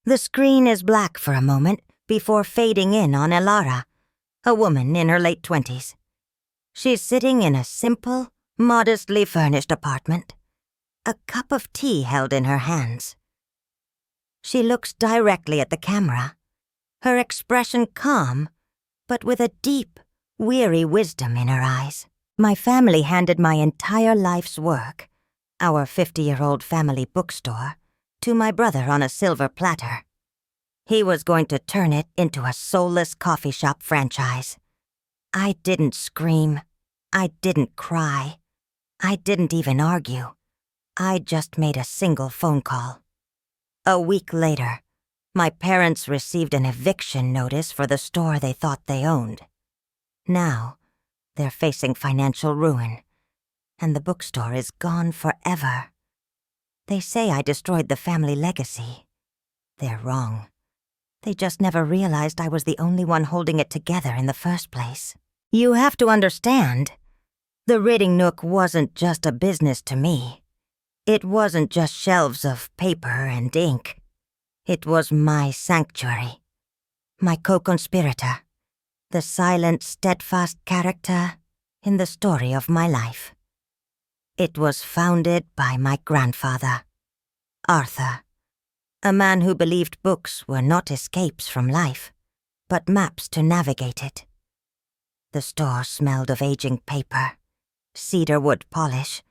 The screen is black for a moment before fading in on Elara, a woman in her late 20s. She's sitting in a simple, modestly furnished apartment, a cup of tea held in her hands. She looks directly at the camera, her expression calm, but with a deep, weary wisdom in her eyes. My family handed my entire life's work, our 50-year-old family bookstore, to my brother on a silver platter. He was going to turn it into a soulless coffee shop franchise. I didn't scream. I didn't cry. I didn't even argue. I just made a single phone call. A week later, my parents received an eviction notice for the store they thought they owned. Now, they're facing financial ruin, and the bookstore is gone forever. They say I destroyed the family legacy. They're wrong. They just never realized I was the only one holding it together in the first place. You have to understand, the Reading Nook wasn't just a business to me. It wasn't just shelves of paper and ink. It was my sanctuary, my co-conspirator, the silent, steadfast character in the story of my life. It was founded by my grandfather, Arthur, a man who believed books were not escapes from life, but maps to navigate it. The store smelled of aging paper, cedarwood polish,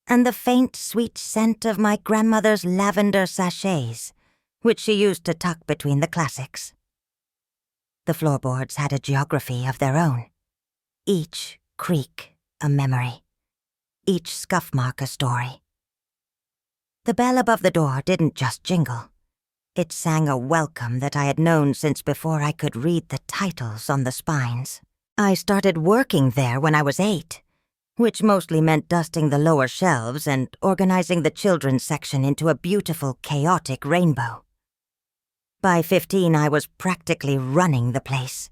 and the faint, sweet scent of my grandmother's lavender sachets, which she used to tuck between the classics. The floorboards had a geography of their own, each creak a memory, each scuff mark a story. The bell above the door didn't just jingle. It sang a welcome that I had known since before I could read the titles on the spines. I started working there when I was 8, which mostly meant dusting the lower shelves and organizing the children's section into a beautiful, chaotic rainbow. By 15, I was practically running the place.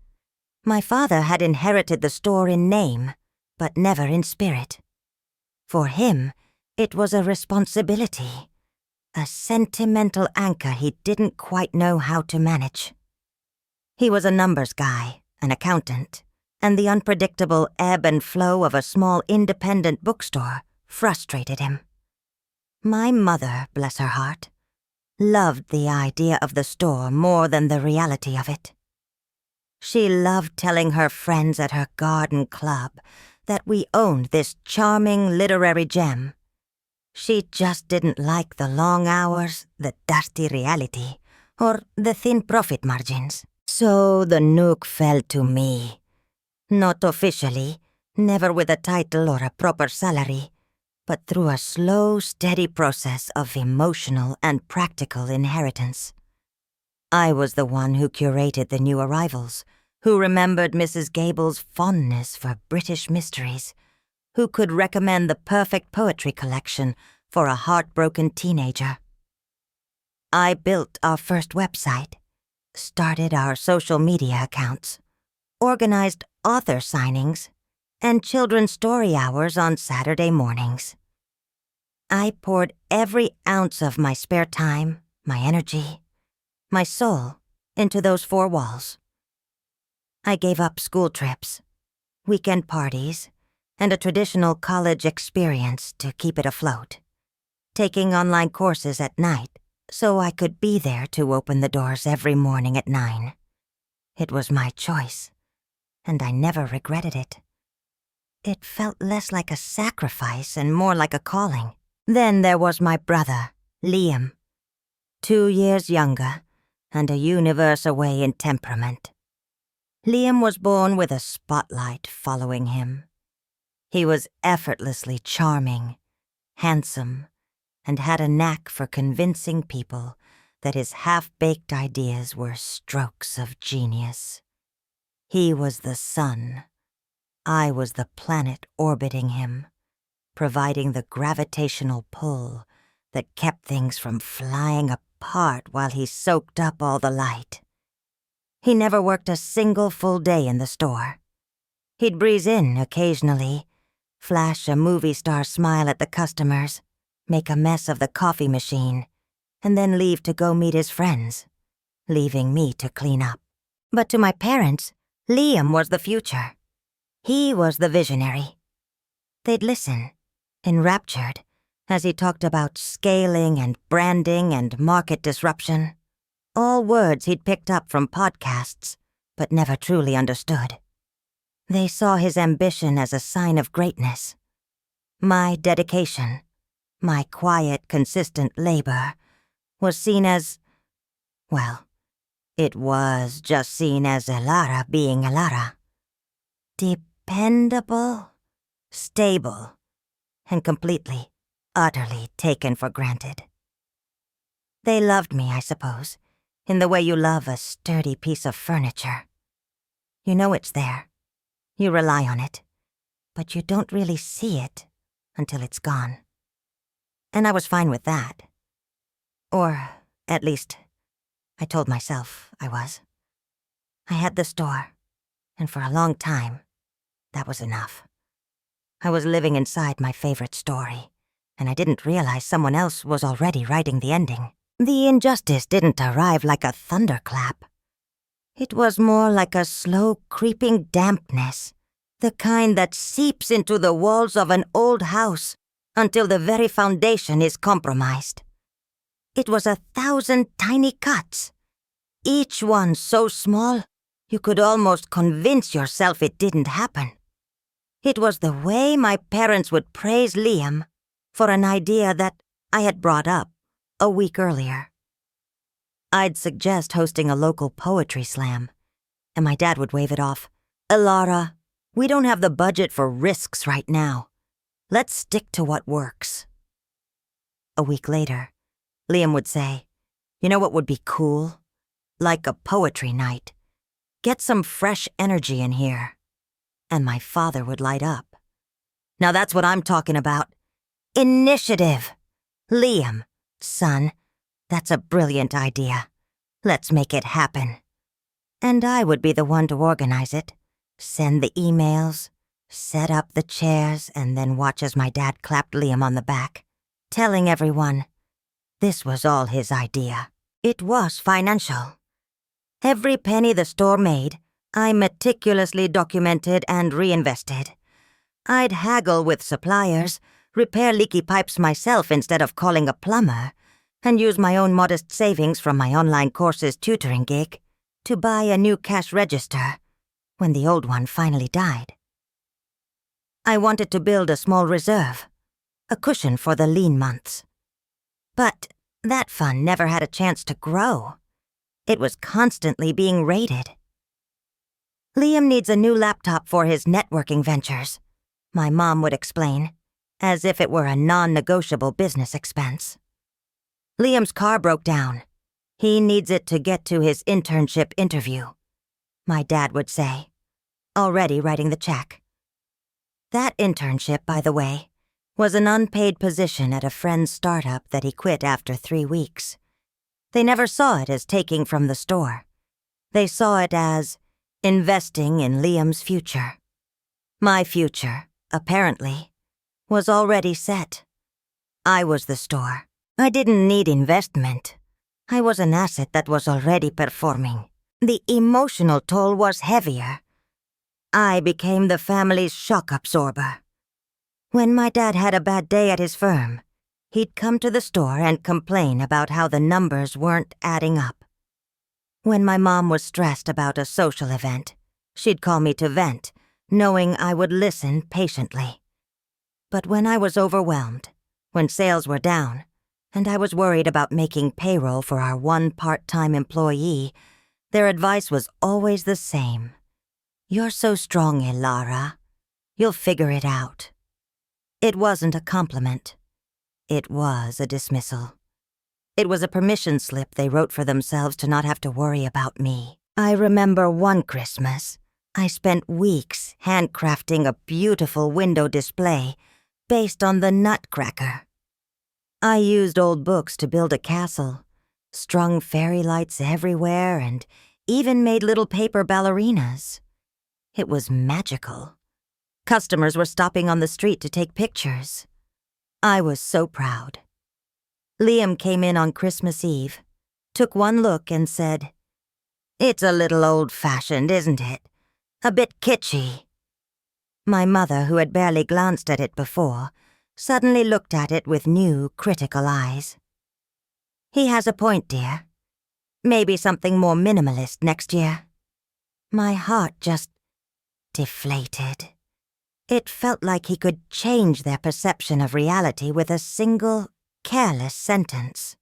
My father had inherited the store in name, but never in spirit. For him, it was a responsibility, a sentimental anchor he didn't quite know how to manage. He was a numbers guy, an accountant, and the unpredictable ebb and flow of a small independent bookstore frustrated him. My mother, bless her heart, loved the idea of the store more than the reality of it. She loved telling her friends at her garden club that we owned this charming literary gem. She just didn't like the long hours, the dusty reality, or the thin profit margins. So the Nook fell to me. Not officially, never with a title or a proper salary, but through a slow, steady process of emotional and practical inheritance. I was the one who curated the new arrivals, who remembered Mrs. Gable's fondness for British mysteries, who could recommend the perfect poetry collection for a heartbroken teenager. I built our first website, started our social media accounts, organized author signings, and children's story hours on Saturday mornings. I poured every ounce of my spare time, my energy, my soul into those 4 walls. I gave up school trips, weekend parties, and a traditional college experience to keep it afloat, taking online courses at night so I could be there to open the doors every morning at 9. It was my choice, and I never regretted it. It felt less like a sacrifice and more like a calling. Then there was my brother, Liam, 2 years younger and a universe away in temperament. Liam was born with a spotlight following him. He was effortlessly charming, handsome, and had a knack for convincing people that his half-baked ideas were strokes of genius. He was the sun. I was the planet orbiting him, providing the gravitational pull that kept things from flying apart while he soaked up all the light. He never worked a single full day in the store. He'd breeze in occasionally, flash a movie star smile at the customers, make a mess of the coffee machine, and then leave to go meet his friends. leaving me to clean up. But to my parents, Liam was the future. He was the visionary. They'd listen, enraptured, as he talked about scaling and branding and market disruption. All words he'd picked up from podcasts, but never truly understood. They saw his ambition as a sign of greatness. My dedication, my quiet, consistent labor, was seen as, well, it was just seen as Elara being Elara. Dependable, stable, and completely, utterly taken for granted. They loved me, I suppose, in the way you love a sturdy piece of furniture. You know it's there. You rely on it, but you don't really see it until it's gone. And I was fine with that. Or, at least, I told myself I was. I had the store, and for a long time, that was enough. I was living inside my favorite story, and I didn't realize someone else was already writing the ending. The injustice didn't arrive like a thunderclap. It was more like a slow creeping dampness, the kind that seeps into the walls of an old house until the very foundation is compromised. It was 1,000 tiny cuts, each one so small you could almost convince yourself it didn't happen. It was the way my parents would praise Liam for an idea that I had brought up a week earlier. I'd suggest hosting a local poetry slam, and my dad would wave it off. Elara, we don't have the budget for risks right now. Let's stick to what works. A week later, Liam would say, you know what would be cool? Like a poetry night. Get some fresh energy in here. And my father would light up. Now that's what I'm talking about. Initiative. Liam, son, that's a brilliant idea. Let's make it happen. And I would be the one to organize it, send the emails, set up the chairs, and then watch as my dad clapped Liam on the back, telling everyone this was all his idea. It was financial. Every penny the store made, I meticulously documented and reinvested. I'd haggle with suppliers, repair leaky pipes myself instead of calling a plumber, and use my own modest savings from my online courses tutoring gig to buy a new cash register when the old one finally died. I wanted to build a small reserve, a cushion for the lean months. But that fund never had a chance to grow. It was constantly being raided. Liam needs a new laptop for his networking ventures, my mom would explain, as if it were a non-negotiable business expense. Liam's car broke down. He needs it to get to his internship interview, my dad would say, already writing the check. That internship, by the way, was an unpaid position at a friend's startup that he quit after 3 weeks. They never saw it as taking from the store. They saw it as investing in Liam's future. My future, apparently, was already set. I was the store. I didn't need investment. I was an asset that was already performing. The emotional toll was heavier. I became the family's shock absorber. When my dad had a bad day at his firm, he'd come to the store and complain about how the numbers weren't adding up. When my mom was stressed about a social event, she'd call me to vent, knowing I would listen patiently. But when I was overwhelmed, when sales were down, and I was worried about making payroll for our one part-time employee, their advice was always the same. You're so strong, Elara. You'll figure it out. It wasn't a compliment. It was a dismissal. It was a permission slip they wrote for themselves to not have to worry about me. I remember one Christmas, I spent weeks handcrafting a beautiful window display based on the Nutcracker. I used old books to build a castle, strung fairy lights everywhere, and even made little paper ballerinas. It was magical. Customers were stopping on the street to take pictures. I was so proud. Liam came in on Christmas Eve, took one look and said, It's a little old-fashioned, isn't it? A bit kitschy." My mother, who had barely glanced at it before, suddenly looked at it with new, critical eyes. "He has a point, dear. Maybe something more minimalist next year." My heart just deflated. It felt like he could change their perception of reality with a single, careless sentence.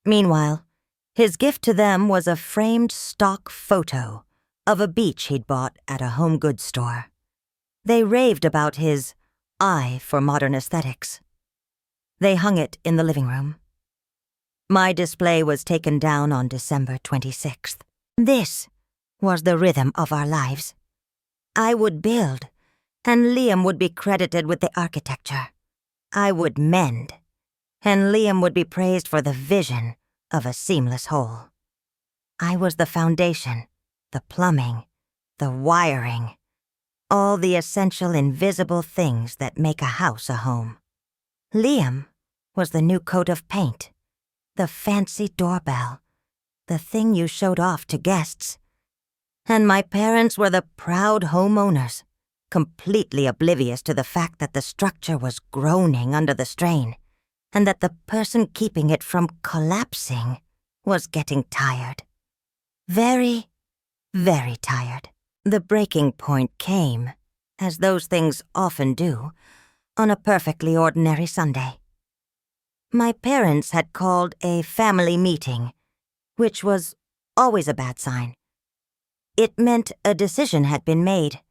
Meanwhile, his gift to them was a framed stock photo of a beach he'd bought at a home goods store. They raved about his eye for modern aesthetics. They hung it in the living room. My display was taken down on December 26th. This was the rhythm of our lives. I would build, and Liam would be credited with the architecture. I would mend, and Liam would be praised for the vision of a seamless whole. I was the foundation, the plumbing, the wiring, all the essential invisible things that make a house a home. Liam was the new coat of paint, the fancy doorbell, the thing you showed off to guests. And my parents were the proud homeowners, completely oblivious to the fact that the structure was groaning under the strain, and that the person keeping it from collapsing was getting tired. Very, very tired. The breaking point came, as those things often do, on a perfectly ordinary Sunday. My parents had called a family meeting, which was always a bad sign. It meant a decision had been made,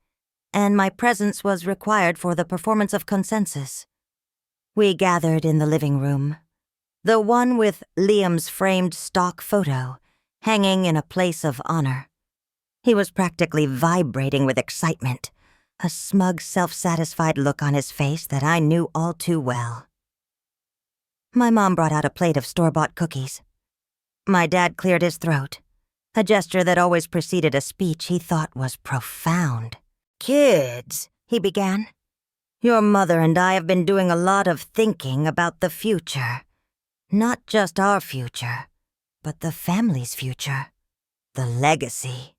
and my presence was required for the performance of consensus. We gathered in the living room, the one with Liam's framed stock photo hanging in a place of honor. He was practically vibrating with excitement, a smug, self-satisfied look on his face that I knew all too well. My mom brought out a plate of store-bought cookies. My dad cleared his throat, a gesture that always preceded a speech he thought was profound. "Kids," he began, "your mother and I have been doing a lot of thinking about the future. Not just our future, but the family's future. The legacy."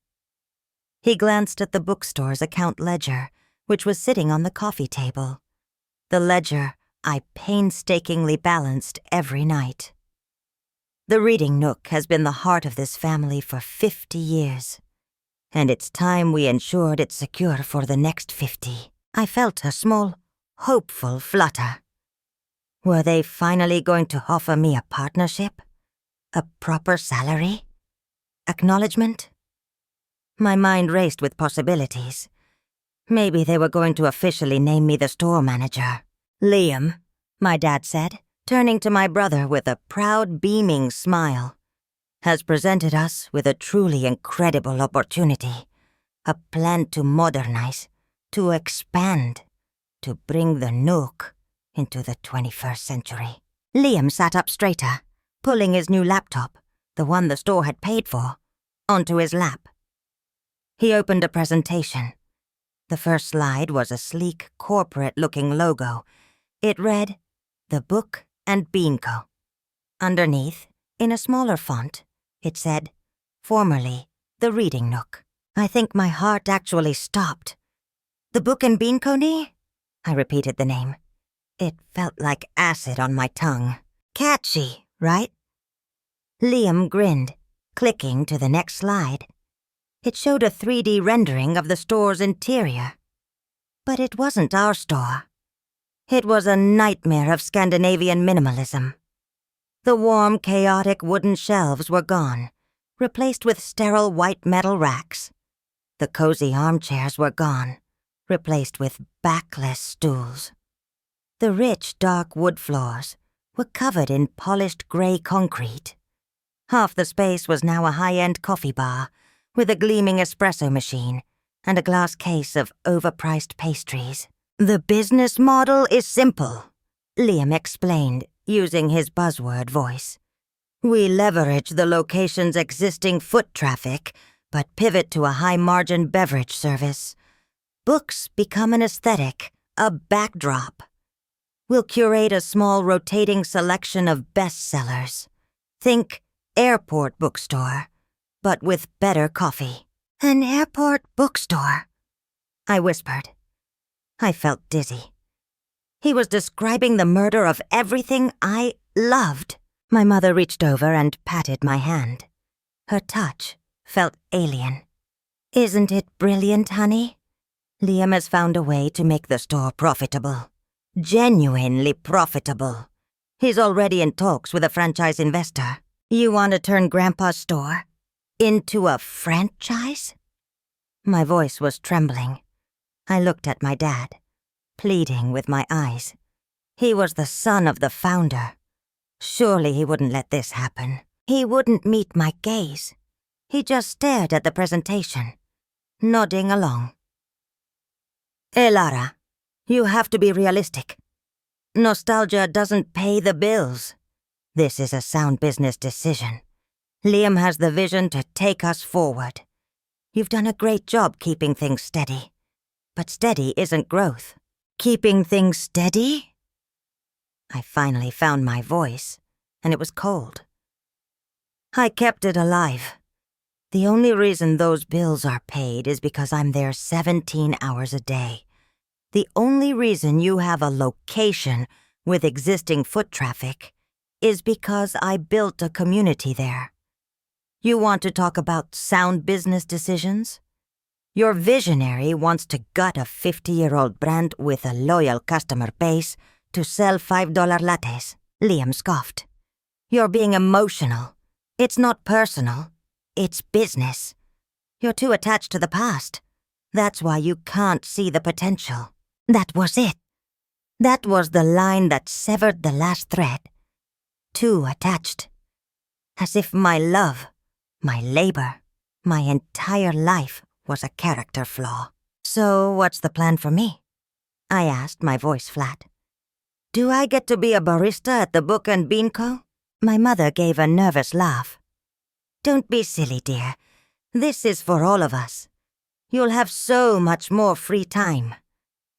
He glanced at the bookstore's account ledger, which was sitting on the coffee table. The ledger I painstakingly balanced every night. The reading nook has been the heart of this family for 50 years, and it's time we ensured it's secure for the next 50. I felt a small, hopeful flutter. Were they finally going to offer me a partnership? A proper salary? Acknowledgement? My mind raced with possibilities. Maybe they were going to officially name me the store manager. "Liam," my dad said, turning to my brother with a proud, beaming smile, "has presented us with a truly incredible opportunity. A plan to modernize, to expand, to bring the Nook into the 21st century. Liam sat up straighter, pulling his new laptop, the one the store had paid for, onto his lap. He opened a presentation. The first slide was a sleek, corporate-looking logo. It read, "The Book and Bean Co." Underneath, in a smaller font, it said, "Formerly, the Reading Nook." I think my heart actually stopped. "The Book and Bean Co-nie?" I repeated the name. It felt like acid on my tongue. Catchy, right? Liam grinned, clicking to the next slide. It showed a 3D rendering of the store's interior. But it wasn't our store. It was a nightmare of Scandinavian minimalism. The warm, chaotic wooden shelves were gone, replaced with sterile white metal racks. The cozy armchairs were gone, replaced with backless stools. The rich, dark wood floors were covered in polished gray concrete. Half the space was now a high-end coffee bar with a gleaming espresso machine and a glass case of overpriced pastries. "The business model is simple," Liam explained, using his buzzword voice. "We leverage the location's existing foot traffic, but pivot to a high-margin beverage service. Books become an aesthetic, a backdrop. We'll curate a small rotating selection of bestsellers. Think airport bookstore, but with better coffee. An airport bookstore, I whispered. I felt dizzy. He was describing the murder of everything I loved. My mother reached over and patted my hand. Her touch felt alien. Isn't it brilliant, honey? Liam has found a way to make the store profitable. Genuinely profitable. He's already in talks with a franchise investor. You want to turn Grandpa's store into a franchise? My voice was trembling. I looked at my dad, pleading with my eyes. He was the son of the founder. Surely he wouldn't let this happen. He wouldn't meet my gaze. He just stared at the presentation, nodding along. Elara, you have to be realistic. Nostalgia doesn't pay the bills. This is a sound business decision. Liam has the vision to take us forward. You've done a great job keeping things steady. But steady isn't growth. Keeping things steady? I finally found my voice, and it was cold. I kept it alive. The only reason those bills are paid is because I'm there 17 hours a day. The only reason you have a location with existing foot traffic is because I built a community there. You want to talk about sound business decisions? Your visionary wants to gut a 50-year-old brand with a loyal customer base to sell $5 lattes. Liam scoffed. You're being emotional. It's not personal. It's business. You're too attached to the past. That's why you can't see the potential. That was it. That was the line that severed the last thread. Too attached. As if my love, my labor, my entire life was a character flaw. So what's the plan for me? I asked, my voice flat. Do I get to be a barista at the Book and Bean Co? My mother gave a nervous laugh. Don't be silly, dear. This is for all of us. You'll have so much more free time.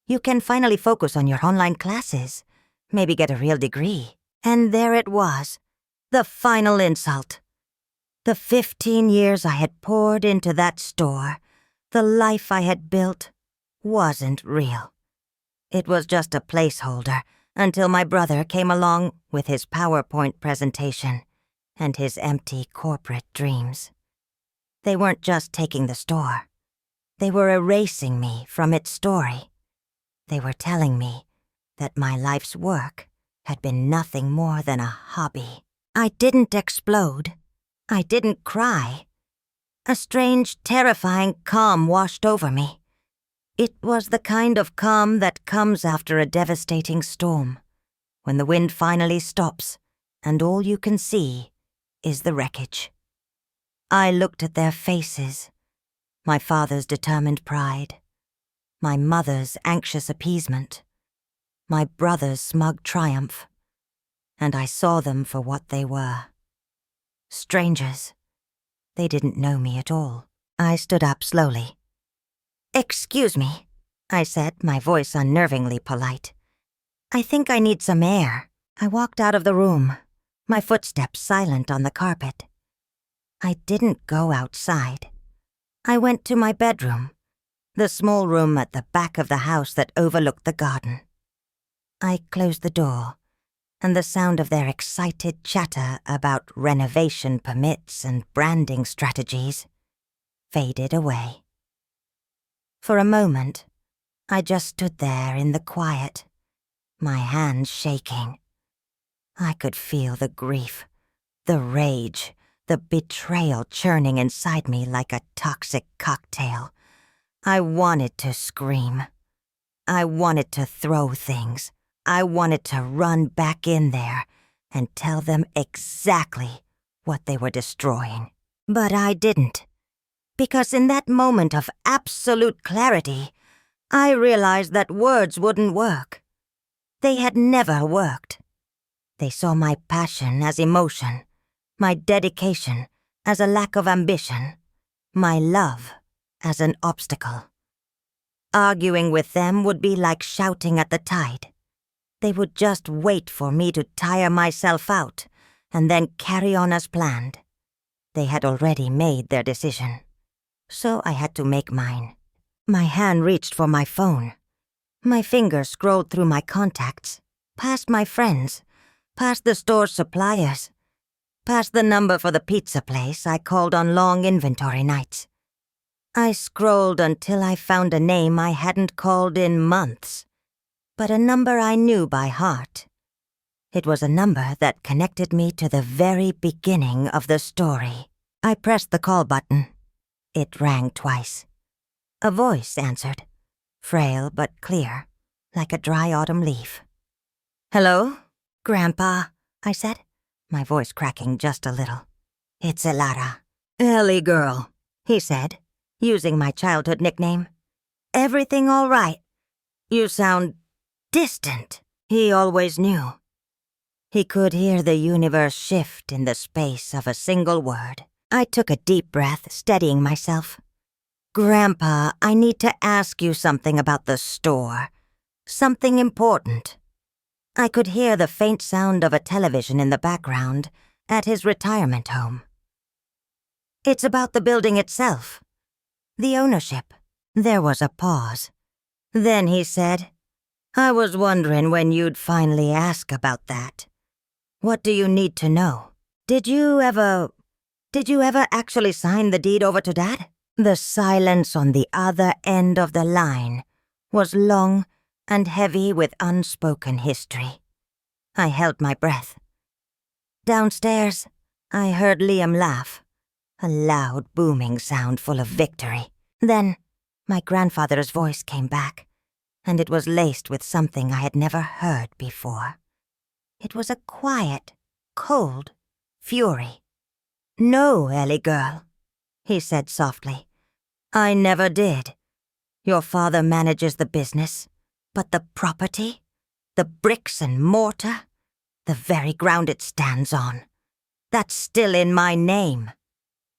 You can finally focus on your online classes, maybe get a real degree. And there it was, the final insult. The 15 years I had poured into that store, the life I had built, wasn't real. It was just a placeholder until my brother came along with his PowerPoint presentation and his empty corporate dreams. They weren't just taking the store. They were erasing me from its story. They were telling me that my life's work had been nothing more than a hobby. I didn't explode. I didn't cry. A strange, terrifying calm washed over me. It was the kind of calm that comes after a devastating storm, when the wind finally stops and all you can see is the wreckage. I looked at their faces, my father's determined pride, my mother's anxious appeasement, my brother's smug triumph, and I saw them for what they were. Strangers. They didn't know me at all. I stood up slowly. Excuse me, I said, my voice unnervingly polite. I think I need some air. I walked out of the room, my footsteps silent on the carpet. I didn't go outside. I went to my bedroom, the small room at the back of the house that overlooked the garden. I closed the door, and the sound of their excited chatter about renovation permits and branding strategies faded away. For a moment, I just stood there in the quiet, my hands shaking. I could feel the grief, the rage, the betrayal churning inside me like a toxic cocktail. I wanted to scream. I wanted to throw things. I wanted to run back in there and tell them exactly what they were destroying. But I didn't. Because in that moment of absolute clarity, I realized that words wouldn't work. They had never worked. They saw my passion as emotion, my dedication as a lack of ambition, my love as an obstacle. Arguing with them would be like shouting at the tide. They would just wait for me to tire myself out and then carry on as planned. They had already made their decision, so I had to make mine. My hand reached for my phone. My fingers scrolled through my contacts, past my friends, past the store's suppliers, past the number for the pizza place I called on long inventory nights. I scrolled until I found a name I hadn't called in months, but a number I knew by heart. It was a number that connected me to the very beginning of the story. I pressed the call button. It rang twice. A voice answered, frail but clear, like a dry autumn leaf. "Hello, Grandpa," I said, my voice cracking just a little. "It's Elara." "Ellie girl," he said, using my childhood nickname. "Everything all right? You sound distant." He always knew. He could hear the universe shift in the space of a single word. I took a deep breath, steadying myself. "Grandpa, I need to ask you something about the store. Something important." I could hear the faint sound of a television in the background at his retirement home. "It's about the building itself. The ownership." There was a pause. Then he said, "I was wondering when you'd finally ask about that. What do you need to know? Did you ever actually sign the deed over to Dad?" The silence on the other end of the line was long and heavy with unspoken history. I held my breath. Downstairs, I heard Liam laugh, a loud, booming sound full of victory. Then, my grandfather's voice came back, and it was laced with something I had never heard before. It was a quiet, cold fury. "No, Ellie girl," he said softly. "I never did. Your father manages the business, but the property, the bricks and mortar, the very ground it stands on, that's still in my name.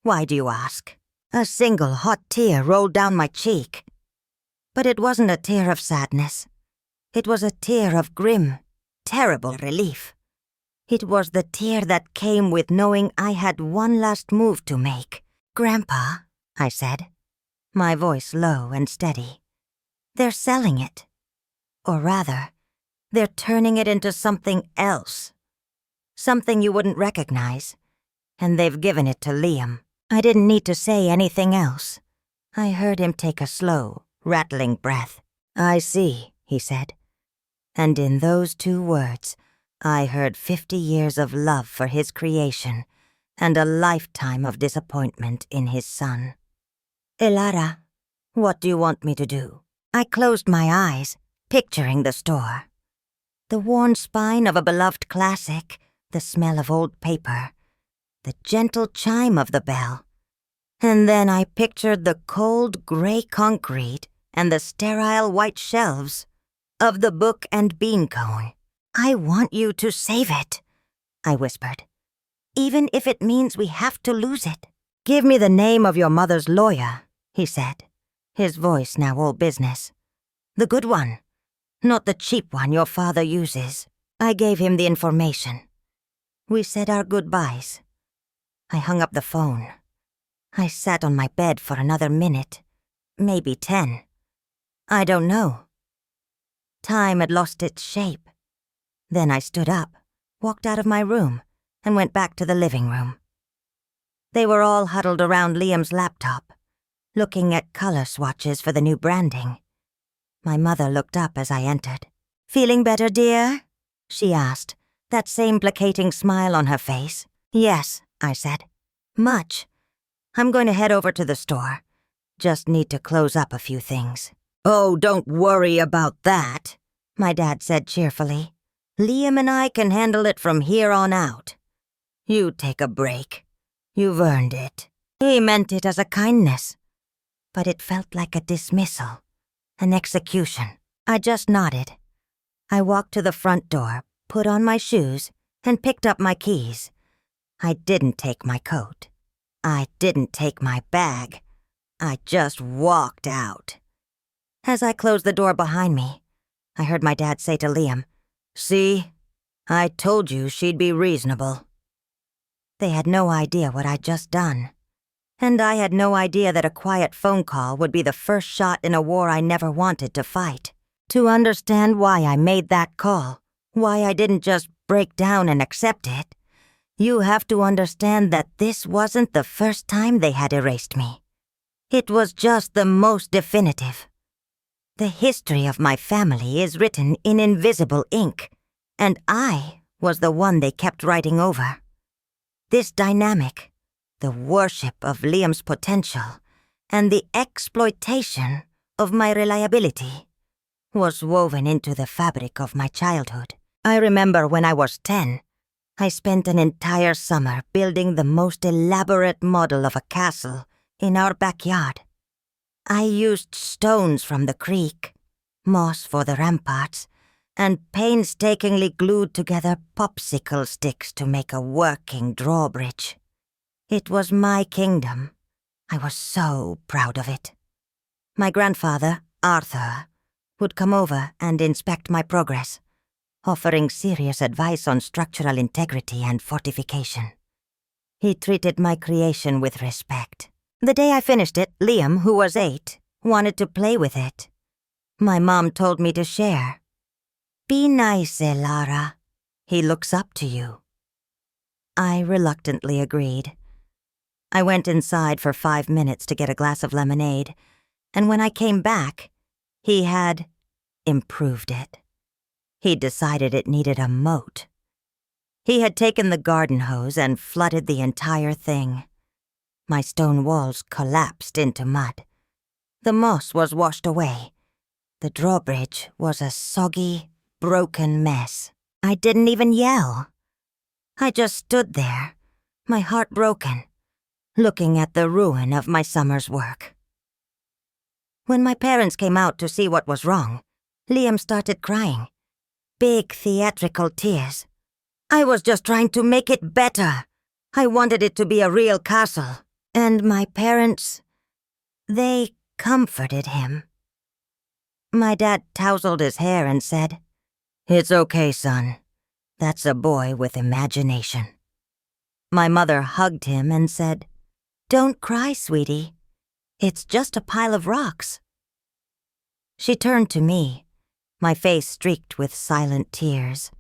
Why do you ask?" A single hot tear rolled down my cheek. But it wasn't a tear of sadness. It was a tear of grim, terrible relief. It was the tear that came with knowing I had one last move to make. "Grandpa," I said, my voice low and steady, "they're selling it. Or rather, they're turning it into something else. Something you wouldn't recognize. And they've given it to Liam." I didn't need to say anything else. I heard him take a slow, rattling breath. "I see," he said. And in those two words, I heard 50 years of love for his creation and a lifetime of disappointment in his son. "Elara, what do you want me to do?" I closed my eyes, picturing the store. The worn spine of a beloved classic, the smell of old paper, the gentle chime of the bell. And then I pictured the cold gray concrete and the sterile white shelves of the book and bean cone. "I want you to save it," I whispered, "even if it means we have to lose it." "Give me the name of your mother's lawyer," he said, his voice now all business. "The good one, not the cheap one your father uses." I gave him the information. We said our goodbyes. I hung up the phone. I sat on my bed for another minute, maybe 10. I don't know. Time had lost its shape. Then I stood up, walked out of my room, and went back to the living room. They were all huddled around Liam's laptop, looking at color swatches for the new branding. My mother looked up as I entered. "Feeling better, dear?" she asked, that same placating smile on her face. "Yes," I said. "Much. I'm going to head over to the store. Just need to close up a few things." "Oh, don't worry about that," my dad said cheerfully. "Liam and I can handle it from here on out. You take a break. You've earned it." He meant it as a kindness, but it felt like a dismissal, an execution. I just nodded. I walked to the front door, put on my shoes, and picked up my keys. I didn't take my coat. I didn't take my bag. I just walked out. As I closed the door behind me, I heard my dad say to Liam, "See, I told you she'd be reasonable." They had no idea what I'd just done. And I had no idea that a quiet phone call would be the first shot in a war I never wanted to fight. To understand why I made that call, why I didn't just break down and accept it, you have to understand that this wasn't the first time they had erased me. It was just the most definitive. The history of my family is written in invisible ink, and I was the one they kept writing over. This dynamic, the worship of Liam's potential, and the exploitation of my reliability, was woven into the fabric of my childhood. I remember when I was 10, I spent an entire summer building the most elaborate model of a castle in our backyard. I used stones from the creek, moss for the ramparts, and painstakingly glued together popsicle sticks to make a working drawbridge. It was my kingdom. I was so proud of it. My grandfather, Arthur, would come over and inspect my progress, offering serious advice on structural integrity and fortification. He treated my creation with respect. The day I finished it, Liam, who was 8, wanted to play with it. My mom told me to share. "Be nice, Elara. He looks up to you." I reluctantly agreed. I went inside for 5 minutes to get a glass of lemonade, and when I came back, he had improved it. He decided it needed a moat. He had taken the garden hose and flooded the entire thing. My stone walls collapsed into mud. The moss was washed away. The drawbridge was a soggy, broken mess. I didn't even yell. I just stood there, my heart broken, looking at the ruin of my summer's work. When my parents came out to see what was wrong, Liam started crying. Big theatrical tears. I was just trying to make it better. I wanted it to be a real castle. And my parents, they comforted him. My dad tousled his hair and said, "It's okay, son. That's a boy with imagination." My mother hugged him and said, "Don't cry, sweetie. It's just a pile of rocks." She turned to me, my face streaked with silent tears,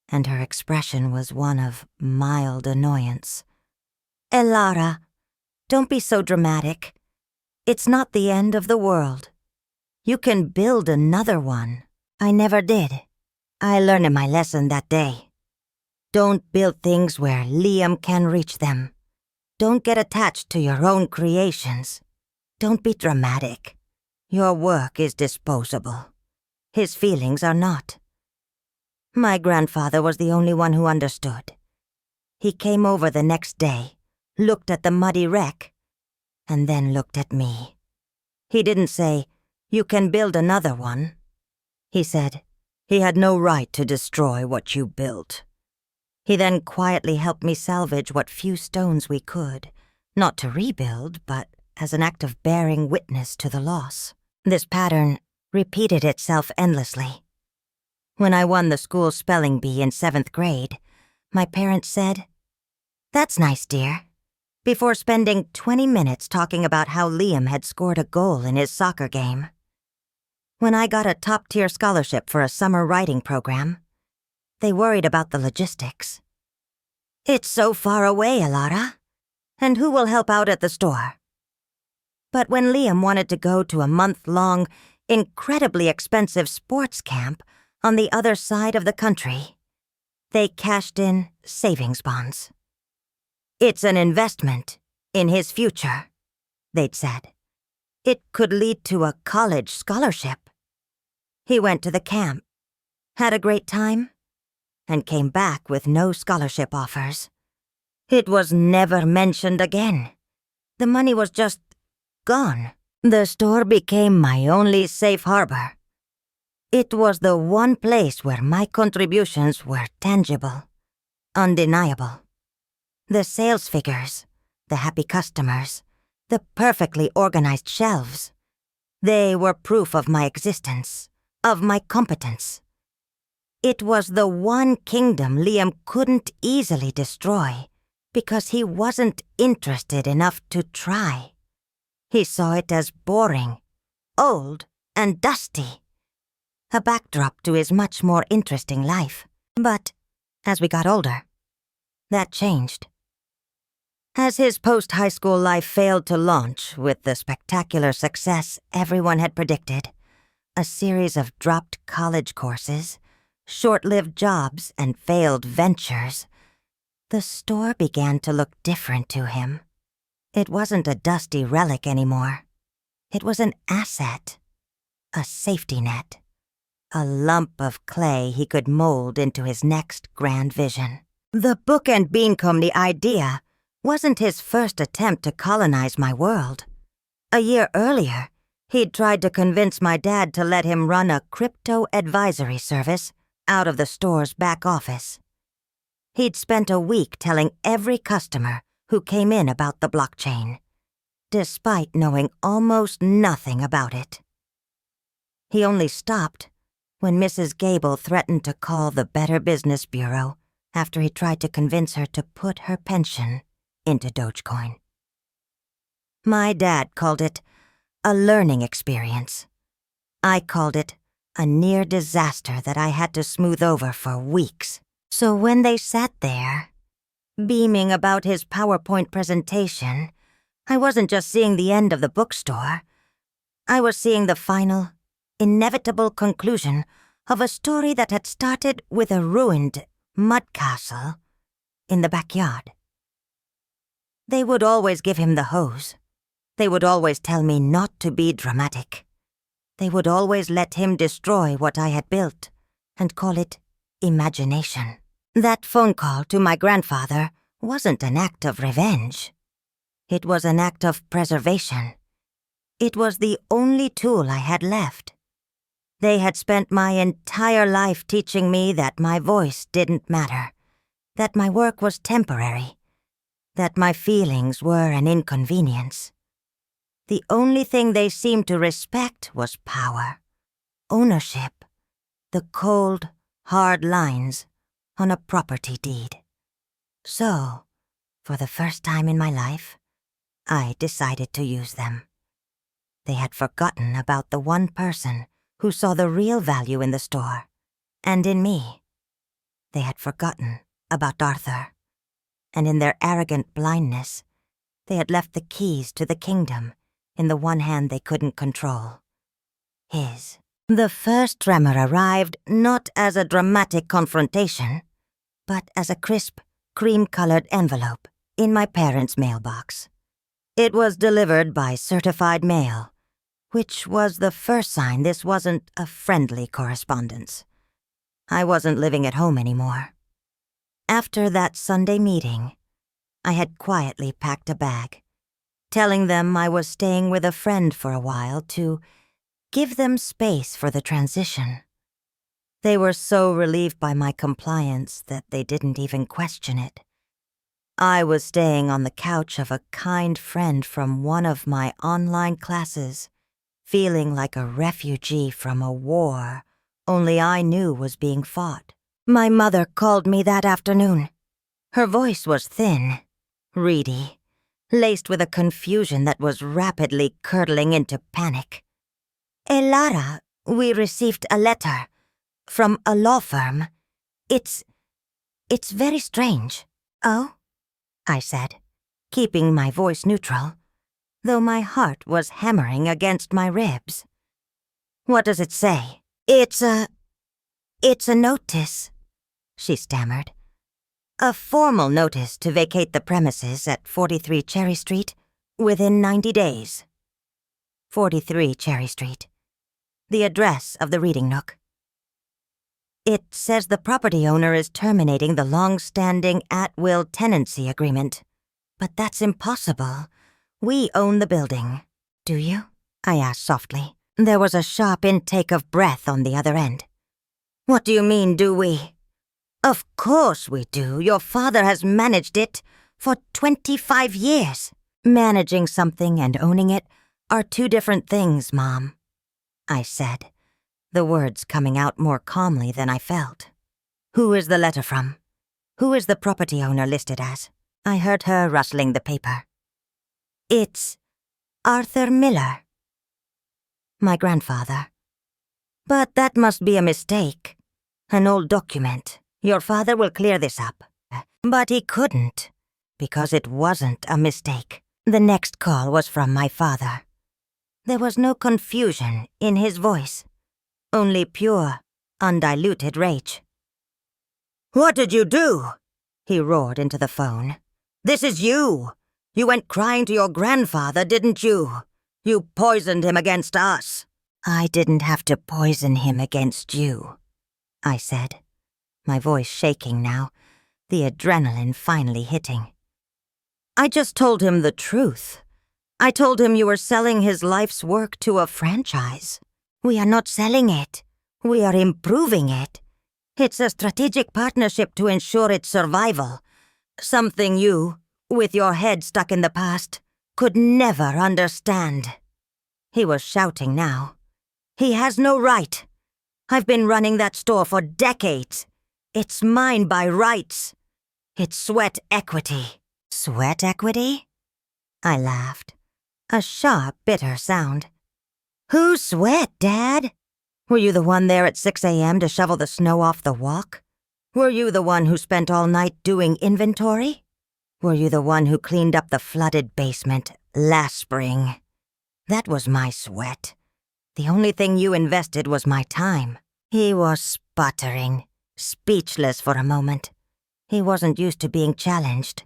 and her expression was one of mild annoyance. "Elara, don't be so dramatic. It's not the end of the world. You can build another one." I never did. I learned my lesson that day. Don't build things where Liam can reach them. Don't get attached to your own creations. Don't be dramatic. Your work is disposable. His feelings are not. My grandfather was the only one who understood. He came over the next day, looked at the muddy wreck, and then looked at me. He didn't say, "You can build another one." He said, "He had no right to destroy what you built." He then quietly helped me salvage what few stones we could, not to rebuild, but as an act of bearing witness to the loss. This pattern repeated itself endlessly. When I won the school spelling bee in 7th grade, my parents said, "That's nice, dear," before spending 20 minutes talking about how Liam had scored a goal in his soccer game. When I got a top-tier scholarship for a summer writing program, they worried about the logistics. "It's so far away, Elara. And who will help out at the store?" But when Liam wanted to go to a month-long, incredibly expensive sports camp on the other side of the country, they cashed in savings bonds. "It's an investment in his future," they'd said. "It could lead to a college scholarship." He went to the camp, had a great time, and came back with no scholarship offers. It was never mentioned again. The money was just gone. The store became my only safe harbor. It was the one place where my contributions were tangible, undeniable. The sales figures, the happy customers, the perfectly organized shelves, they were proof of my existence, of my competence. It was the one kingdom Liam couldn't easily destroy, because he wasn't interested enough to try. He saw it as boring, old, and dusty. A backdrop to his much more interesting life. But as we got older, that changed. As his post-high school life failed to launch with the spectacular success everyone had predicted, a series of dropped college courses, short-lived jobs, and failed ventures, the store began to look different to him. It wasn't a dusty relic anymore. It was an asset, a safety net, a lump of clay he could mold into his next grand vision. The Book and Bean Company idea wasn't his first attempt to colonize my world. A year earlier, he'd tried to convince my dad to let him run a crypto advisory service out of the store's back office. He'd spent a week telling every customer who came in about the blockchain, despite knowing almost nothing about it. He only stopped when Mrs. Gable threatened to call the Better Business Bureau after he tried to convince her to put her pension into Dogecoin. My dad called it a learning experience. I called it a near disaster that I had to smooth over for weeks. So when they sat there, beaming about his PowerPoint presentation, I wasn't just seeing the end of the bookstore. I was seeing the final, inevitable conclusion of a story that had started with a ruined mud castle in the backyard. They would always give him the hose. They would always tell me not to be dramatic. They would always let him destroy what I had built and call it imagination. That phone call to my grandfather wasn't an act of revenge. It was an act of preservation. It was the only tool I had left. They had spent my entire life teaching me that my voice didn't matter, that my work was temporary, that my feelings were an inconvenience. The only thing they seemed to respect was power, ownership, the cold, hard lines on a property deed. So, for the first time in my life, I decided to use them. They had forgotten about the one person who saw the real value in the store, and in me. They had forgotten about Arthur, and in their arrogant blindness, they had left the keys to the kingdom in the one hand they couldn't control. His. The first tremor arrived not as a dramatic confrontation, but as a crisp, cream-colored envelope in my parents' mailbox. It was delivered by certified mail, which was the first sign this wasn't a friendly correspondence. I wasn't living at home anymore. After that Sunday meeting, I had quietly packed a bag, telling them I was staying with a friend for a while to give them space for the transition. They were so relieved by my compliance that they didn't even question it. I was staying on the couch of a kind friend from one of my online classes, feeling like a refugee from a war only I knew was being fought. My mother called me that afternoon. Her voice was thin, reedy, laced with a confusion that was rapidly curdling into panic. "Elara, we received a letter from a law firm. It's very strange." "Oh?" I said, keeping my voice neutral, though my heart was hammering against my ribs. "What does it say?" It's a notice," she stammered. "A formal notice to vacate the premises at 43 Cherry Street within 90 days. 43 Cherry Street. The address of the reading nook. It says the property owner is terminating the long-standing at-will tenancy agreement. But that's impossible. We own the building." "Do you?" I asked softly. There was a sharp intake of breath on the other end. "What do you mean, do we?" "Of course we do. Your father has managed it for 25 years. Managing something and owning it are two different things, Mom," I said, the words coming out more calmly than I felt. "Who is the letter from? Who is the property owner listed as?" I heard her rustling the paper. It's Arthur Miller. My grandfather. But that must be a mistake. An old document. Your father will clear this up. But he couldn't, because it wasn't a mistake. The next call was from my father. There was no confusion in his voice, only pure, undiluted rage. "What did you do?" he roared into the phone. "This is you! You went crying to your grandfather, didn't you? You poisoned him against us." "I didn't have to poison him against you," I said, my voice shaking now, the adrenaline finally hitting. "I just told him the truth. I told him you were selling his life's work to a franchise. We are not selling it. We are improving it. It's a strategic partnership to ensure its survival. Something you, with your head stuck in the past, could never understand." He was shouting now. "He has no right. I've been running that store for decades. It's mine by rights. It's sweat equity." "Sweat equity?" I laughed. A sharp, bitter sound. "Who's sweat, Dad? Were you the one there at 6 a.m. to shovel the snow off the walk? Were you the one who spent all night doing inventory? Were you the one who cleaned up the flooded basement last spring? That was my sweat. The only thing you invested was my time." He was sputtering, speechless for a moment. He wasn't used to being challenged.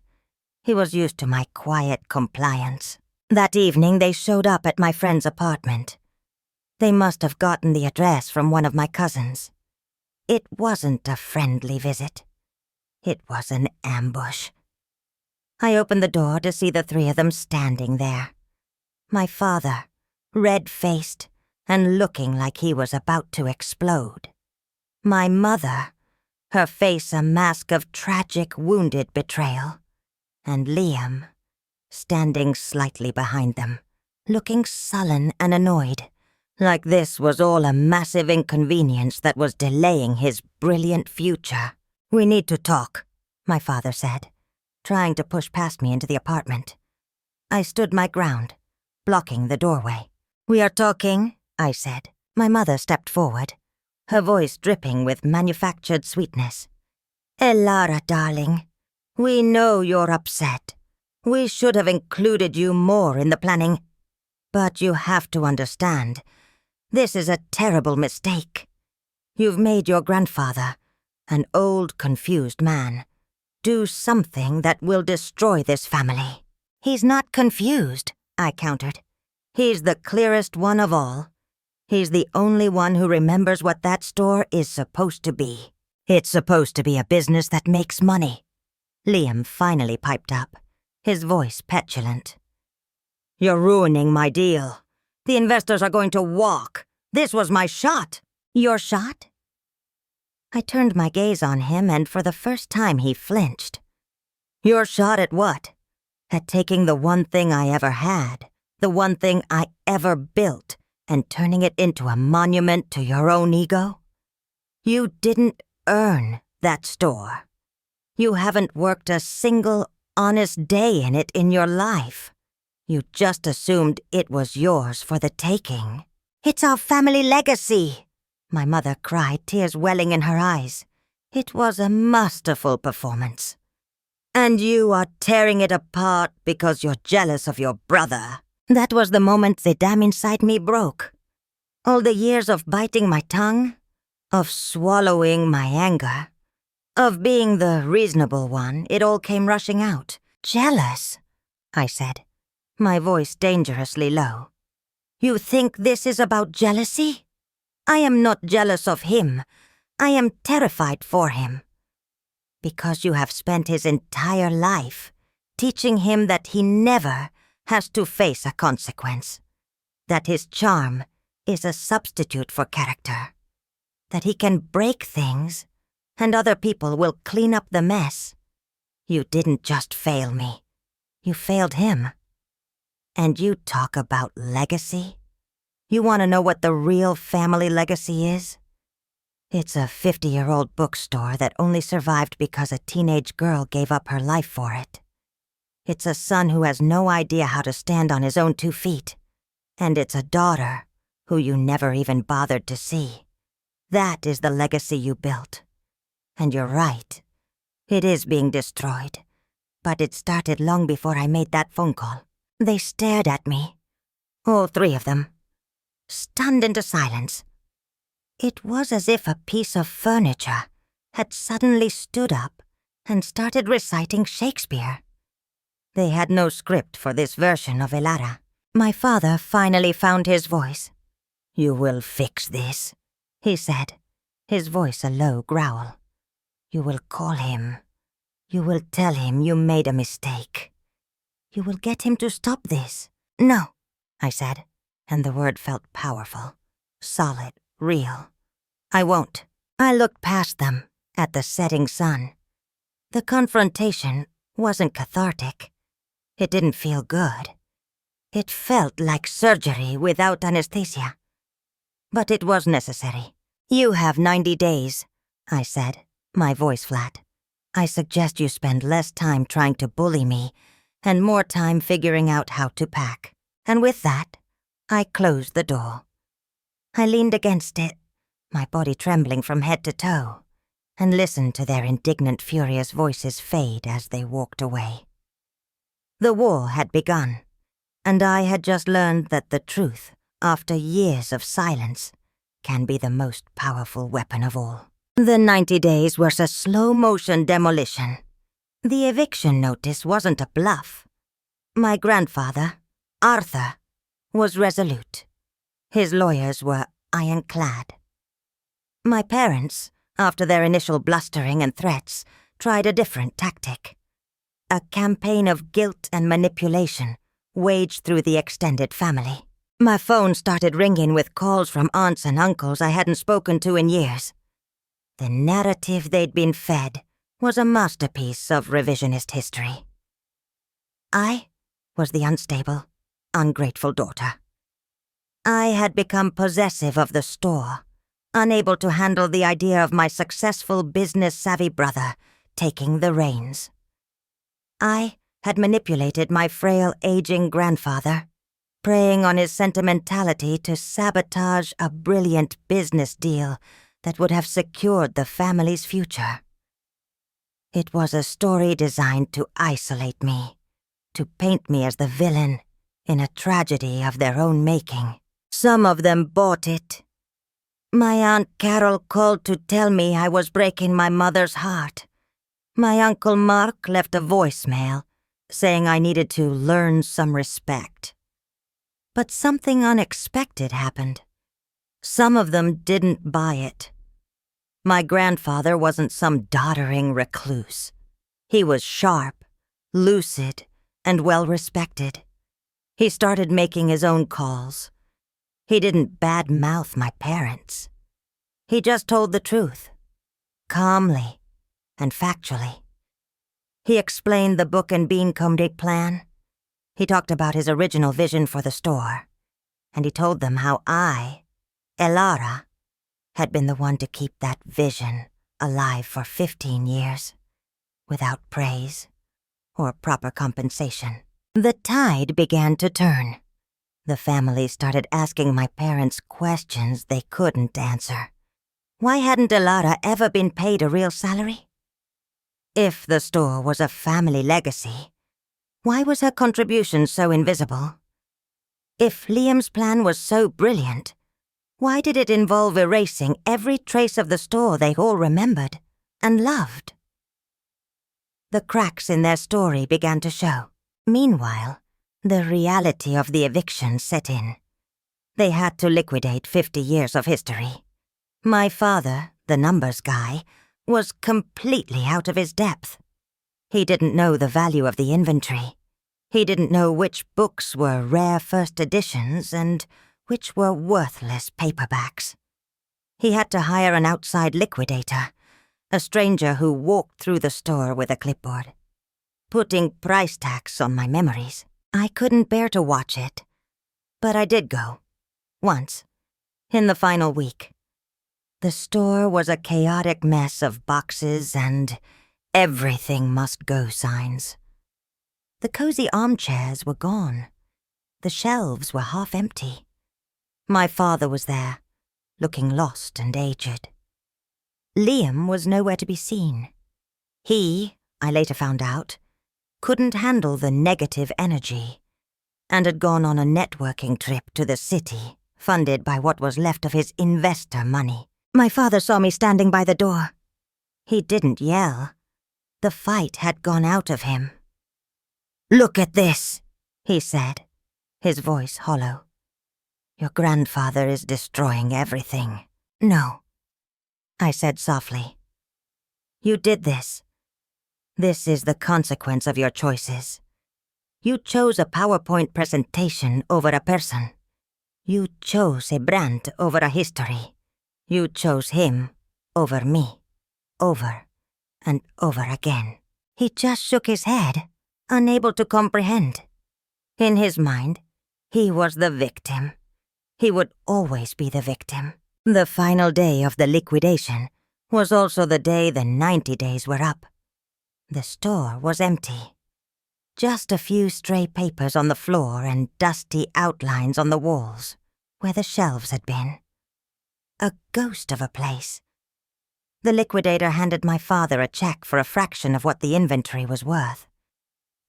He was used to my quiet compliance. That evening they showed up at my friend's apartment. They must have gotten the address from one of my cousins. It wasn't a friendly visit. It was an ambush. I opened the door to see the three of them standing there. My father, red-faced and looking like he was about to explode. My mother, her face a mask of tragic, wounded betrayal. And Liam, standing slightly behind them, looking sullen and annoyed, like this was all a massive inconvenience that was delaying his brilliant future. "We need to talk," my father said, trying to push past me into the apartment. I stood my ground, blocking the doorway. "We are talking," I said. My mother stepped forward, her voice dripping with manufactured sweetness. "Elara, darling, we know you're upset. We should have included you more in the planning. But you have to understand, this is a terrible mistake. You've made your grandfather, an old, confused man, do something that will destroy this family." "He's not confused," I countered. "He's the clearest one of all. He's the only one who remembers what that store is supposed to be. It's supposed to be a business that makes money." Liam finally piped up, his voice petulant. "You're ruining my deal. The investors are going to walk. This was my shot." "Your shot?" I turned my gaze on him, and for the first time he flinched. "Your shot at what? At taking the one thing I ever had, the one thing I ever built, and turning it into a monument to your own ego? You didn't earn that store. You haven't worked a single honest day in it in your life. You just assumed it was yours for the taking." "It's our family legacy," my mother cried, tears welling in her eyes. It was a masterful performance. "And you are tearing it apart because you're jealous of your brother." That was the moment the dam inside me broke. All the years of biting my tongue, of swallowing my anger, of being the reasonable one, it all came rushing out. "Jealous," I said, my voice dangerously low. "You think this is about jealousy? I am not jealous of him. I am terrified for him. Because you have spent his entire life teaching him that he never has to face a consequence, that his charm is a substitute for character, that he can break things and other people will clean up the mess. You didn't just fail me. You failed him. And you talk about legacy? You want to know what the real family legacy is? It's a 50-year-old bookstore that only survived because a teenage girl gave up her life for it. It's a son who has no idea how to stand on his own 2 feet. And it's a daughter who you never even bothered to see. That is the legacy you built. And you're right. It is being destroyed. But it started long before I made that phone call. They stared at me. All 3 of them. Stunned into silence. It was as if a piece of furniture had suddenly stood up and started reciting Shakespeare. They had no script for this version of Elara. My father finally found his voice. "You will fix this," he said, his voice a low growl. "You will call him. You will tell him you made a mistake. You will get him to stop this." "No," I said, and the word felt powerful, solid, real. "I won't." I looked past them, at the setting sun. The confrontation wasn't cathartic. It didn't feel good. It felt like surgery without anesthesia. But it was necessary. "You have 90 days, I said, my voice flat. "I suggest you spend less time trying to bully me and more time figuring out how to pack." And with that, I closed the door. I leaned against it, my body trembling from head to toe, and listened to their indignant, furious voices fade as they walked away. The war had begun, and I had just learned that the truth, after years of silence, can be the most powerful weapon of all. The 90 days was a slow-motion demolition. The eviction notice wasn't a bluff. My grandfather, Arthur, was resolute. His lawyers were ironclad. My parents, after their initial blustering and threats, tried a different tactic. A campaign of guilt and manipulation waged through the extended family. My phone started ringing with calls from aunts and uncles I hadn't spoken to in years. The narrative they'd been fed was a masterpiece of revisionist history. I was the unstable, ungrateful daughter. I had become possessive of the store, unable to handle the idea of my successful business-savvy brother taking the reins. I had manipulated my frail, aging grandfather, preying on his sentimentality to sabotage a brilliant business deal that would have secured the family's future. It was a story designed to isolate me, to paint me as the villain in a tragedy of their own making. Some of them bought it. My Aunt Carol called to tell me I was breaking my mother's heart. My Uncle Mark left a voicemail saying I needed to learn some respect. But something unexpected happened. Some of them didn't buy it. My grandfather wasn't some doddering recluse. He was sharp, lucid, and well-respected. He started making his own calls. He didn't bad-mouth my parents. He just told the truth, calmly and factually. He explained the book and bean comedy plan. He talked about his original vision for the store, and he told them how I, Elara, had been the one to keep that vision alive for 15 years, without praise or proper compensation. The tide began to turn. The family started asking my parents questions they couldn't answer. Why hadn't Elara ever been paid a real salary? If the store was a family legacy, why was her contribution so invisible? If Liam's plan was so brilliant, why did it involve erasing every trace of the store they all remembered and loved? The cracks in their story began to show. Meanwhile, the reality of the eviction set in. They had to liquidate 50 years of history. My father, the numbers guy, was completely out of his depth. He didn't know the value of the inventory. He didn't know which books were rare first editions and which were worthless paperbacks. He had to hire an outside liquidator, a stranger who walked through the store with a clipboard, putting price tags on my memories. I couldn't bear to watch it, but I did go. Once, in the final week. The store was a chaotic mess of boxes and everything must go signs. The cozy armchairs were gone. The shelves were half empty. My father was there, looking lost and aged. Liam was nowhere to be seen. He, I later found out, couldn't handle the negative energy and had gone on a networking trip to the city, funded by what was left of his investor money. My father saw me standing by the door. He didn't yell. The fight had gone out of him. "Look at this," he said, his voice hollow. "Your grandfather is destroying everything." "No," I said softly. "You did this. This is the consequence of your choices. You chose a PowerPoint presentation over a person. You chose a brand over a history. You chose him over me, over and over again." He just shook his head, unable to comprehend. In his mind, he was the victim. He would always be the victim. The final day of the liquidation was also the day the 90 days were up. The store was empty. Just a few stray papers on the floor and dusty outlines on the walls, where the shelves had been. A ghost of a place. The liquidator handed my father a check for a fraction of what the inventory was worth.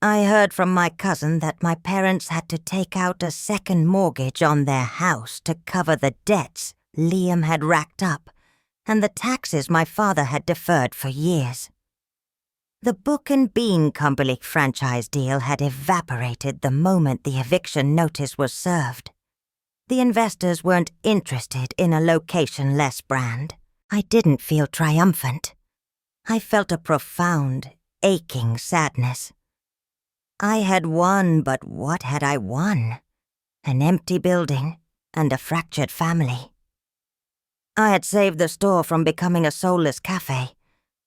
I heard from my cousin that my parents had to take out a second mortgage on their house to cover the debts Liam had racked up and the taxes my father had deferred for years. The Book and Bean Company franchise deal had evaporated the moment the eviction notice was served. The investors weren't interested in a location-less brand. I didn't feel triumphant. I felt a profound, aching sadness. I had won, but what had I won? An empty building and a fractured family. I had saved the store from becoming a soulless cafe,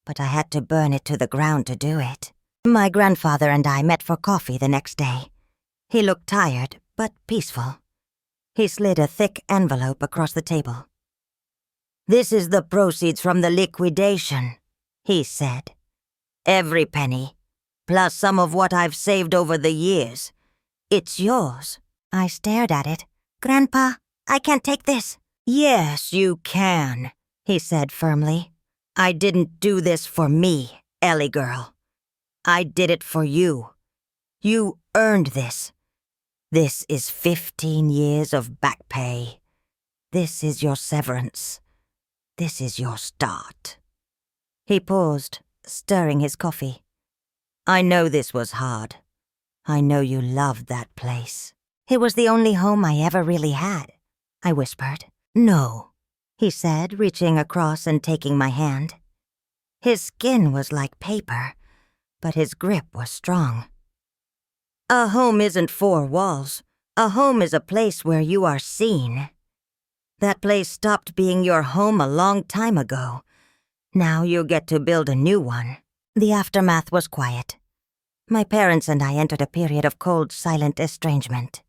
but I had to burn it to the ground to do it. My grandfather and I met for coffee the next day. He looked tired, but peaceful. He slid a thick envelope across the table. "This is the proceeds from the liquidation," he said. "Every penny, plus some of what I've saved over the years. It's yours." I stared at it. "Grandpa, I can't take this." "Yes, you can," he said firmly. "I didn't do this for me, Ellie girl. I did it for you. You earned this. This is 15 years of back pay. This is your severance. This is your start." He paused, stirring his coffee. "I know this was hard. I know you loved that place." "It was the only home I ever really had," I whispered. "No," he said, reaching across and taking my hand. His skin was like paper, but his grip was strong. "A home isn't four walls. A home is a place where you are seen. That place stopped being your home a long time ago. Now you get to build a new one." The aftermath was quiet. My parents and I entered a period of cold, silent estrangement.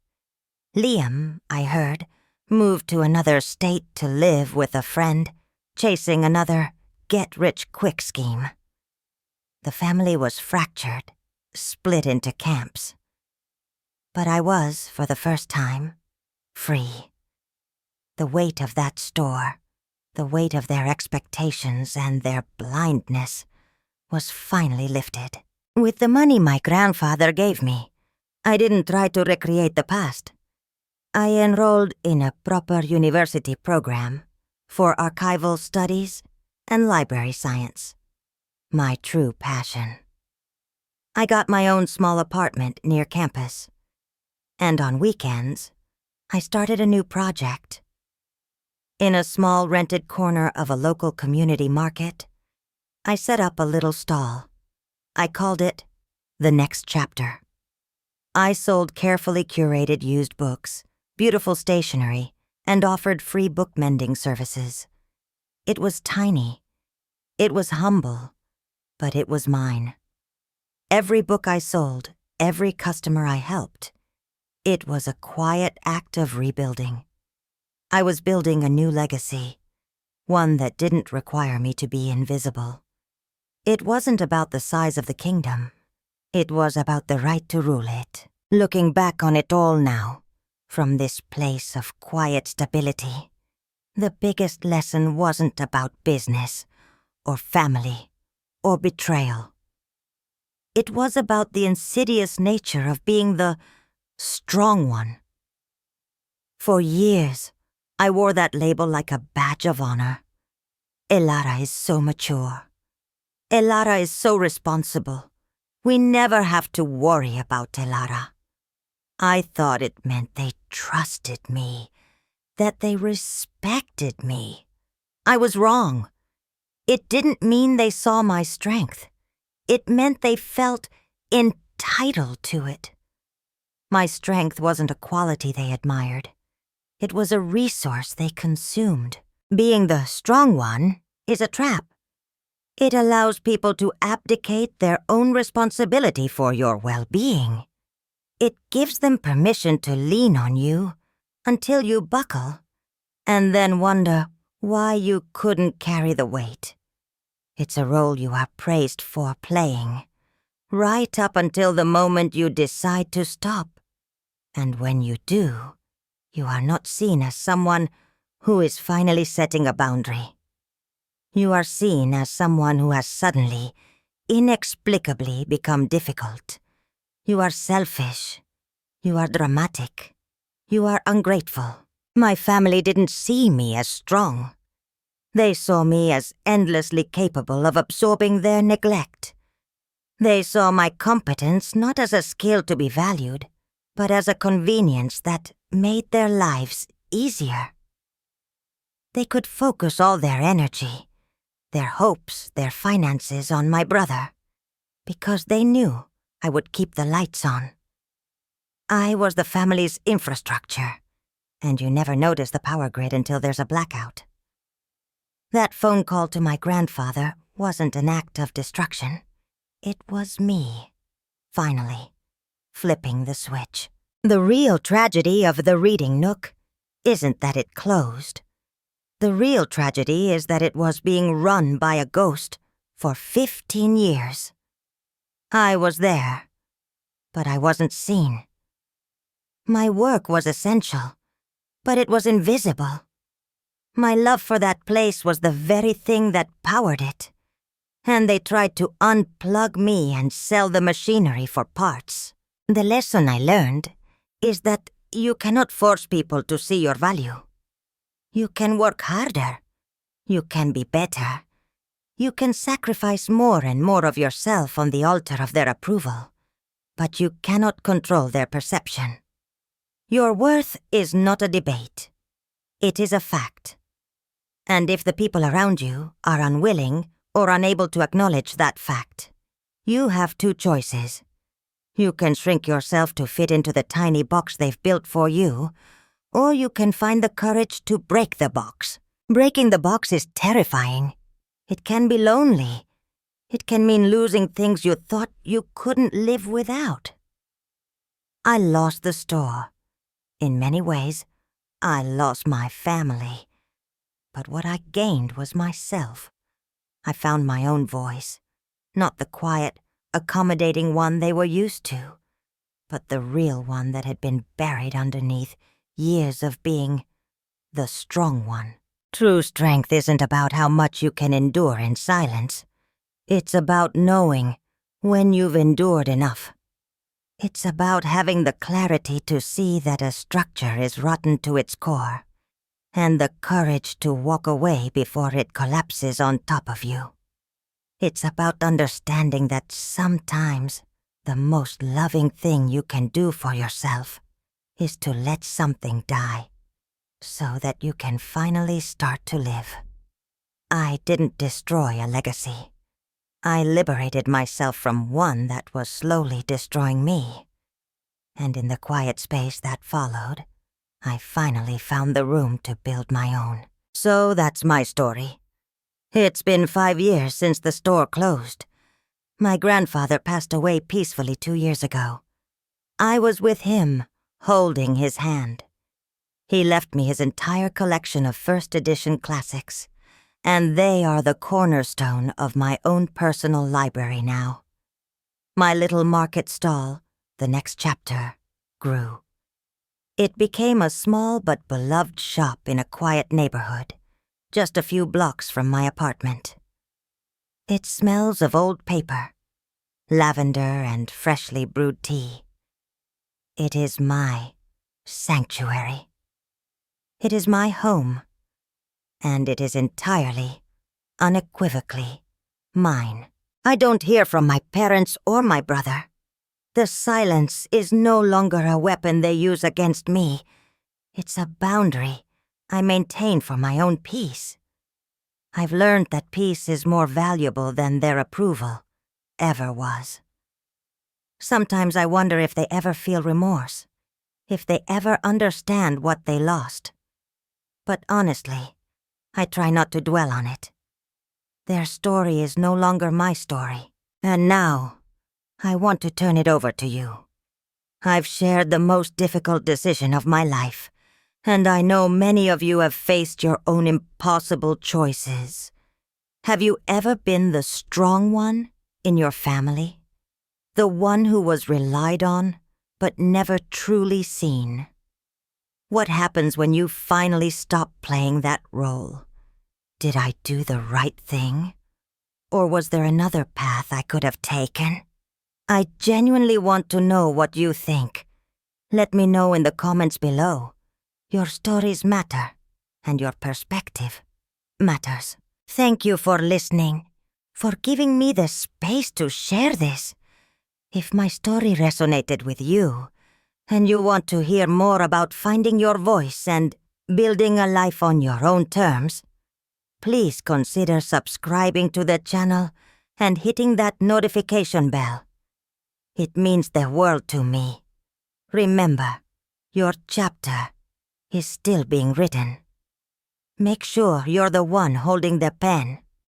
Liam, I heard, moved to another state to live with a friend, chasing another get-rich-quick scheme. The family was fractured, split into camps. But I was, for the first time, free. The weight of that store, the weight of their expectations and their blindness, was finally lifted. With the money my grandfather gave me, I didn't try to recreate the past. I enrolled in a proper university program for archival studies and library science, my true passion. I got my own small apartment near campus, and on weekends, I started a new project. In a small rented corner of a local community market, I set up a little stall. I called it The Next Chapter. I sold carefully curated used books, beautiful stationery, and offered free book mending services. It was tiny. It was humble, but it was mine. Every book I sold, every customer I helped, it was a quiet act of rebuilding. I was building a new legacy, one that didn't require me to be invisible. It wasn't about the size of the kingdom. It was about the right to rule it. Looking back on it all now, from this place of quiet stability, the biggest lesson wasn't about business, or family, or betrayal. It was about the insidious nature of being the strong one. For years, I wore that label like a badge of honor. Elara is so mature. Elara is so responsible. We never have to worry about Elara. I thought it meant they trusted me, that they respected me. I was wrong. It didn't mean they saw my strength. It meant they felt entitled to it. My strength wasn't a quality they admired. It was a resource they consumed. Being the strong one is a trap. It allows people to abdicate their own responsibility for your well-being. It gives them permission to lean on you until you buckle, and then wonder why you couldn't carry the weight. It's a role you are praised for playing, right up until the moment you decide to stop. And when you do, you are not seen as someone who is finally setting a boundary. You are seen as someone who has suddenly, inexplicably become difficult. You are selfish. You are dramatic. You are ungrateful. My family didn't see me as strong. They saw me as endlessly capable of absorbing their neglect. They saw my competence not as a skill to be valued, but as a convenience that made their lives easier. They could focus all their energy, their hopes, their finances on my brother, because they knew I would keep the lights on. I was the family's infrastructure, and you never notice the power grid until there's a blackout. That phone call to my grandfather wasn't an act of destruction. It was me, finally, flipping the switch. The real tragedy of the reading nook isn't that it closed. The real tragedy is that it was being run by a ghost for 15 years. I was there, but I wasn't seen. My work was essential, but it was invisible. My love for that place was the very thing that powered it, and they tried to unplug me and sell the machinery for parts. The lesson I learned is that you cannot force people to see your value. You can work harder. You can be better. You can sacrifice more and more of yourself on the altar of their approval, but you cannot control their perception. Your worth is not a debate. It is a fact. And if the people around you are unwilling or unable to acknowledge that fact, you have two choices. You can shrink yourself to fit into the tiny box they've built for you, or you can find the courage to break the box. Breaking the box is terrifying. It can be lonely. It can mean losing things you thought you couldn't live without. I lost the store. In many ways, I lost my family. But what I gained was myself. I found my own voice, not the quiet, accommodating one they were used to, but the real one that had been buried underneath years of being the strong one. True strength isn't about how much you can endure in silence. It's about knowing when you've endured enough. It's about having the clarity to see that a structure is rotten to its core, and the courage to walk away before it collapses on top of you. It's about understanding that sometimes the most loving thing you can do for yourself is to let something die, so that you can finally start to live. I didn't destroy a legacy. I liberated myself from one that was slowly destroying me. And in the quiet space that followed, I finally found the room to build my own. So that's my story. It's been 5 years since the store closed. My grandfather passed away peacefully 2 years ago. I was with him, holding his hand. He left me his entire collection of first edition classics, and they are the cornerstone of my own personal library now. My little market stall, the next chapter, grew. It became a small but beloved shop in a quiet neighborhood, just a few blocks from my apartment. It smells of old paper, lavender and freshly brewed tea. It is my sanctuary. It is my home, and it is entirely, unequivocally, mine. I don't hear from my parents or my brother. The silence is no longer a weapon they use against me. It's a boundary I maintain for my own peace. I've learned that peace is more valuable than their approval ever was. Sometimes I wonder if they ever feel remorse, if they ever understand what they lost. But honestly, I try not to dwell on it. Their story is no longer my story. And now, I want to turn it over to you. I've shared the most difficult decision of my life, and I know many of you have faced your own impossible choices. Have you ever been the strong one in your family? The one who was relied on, but never truly seen? What happens when you finally stop playing that role? Did I do the right thing? Or was there another path I could have taken? I genuinely want to know what you think. Let me know in the comments below. Your stories matter, and your perspective matters. Thank you for listening, for giving me the space to share this. If my story resonated with you, and you want to hear more about finding your voice and building a life on your own terms, please consider subscribing to the channel and hitting that notification bell. It means the world to me. Remember, your chapter is still being written. Make sure you're the one holding the pen.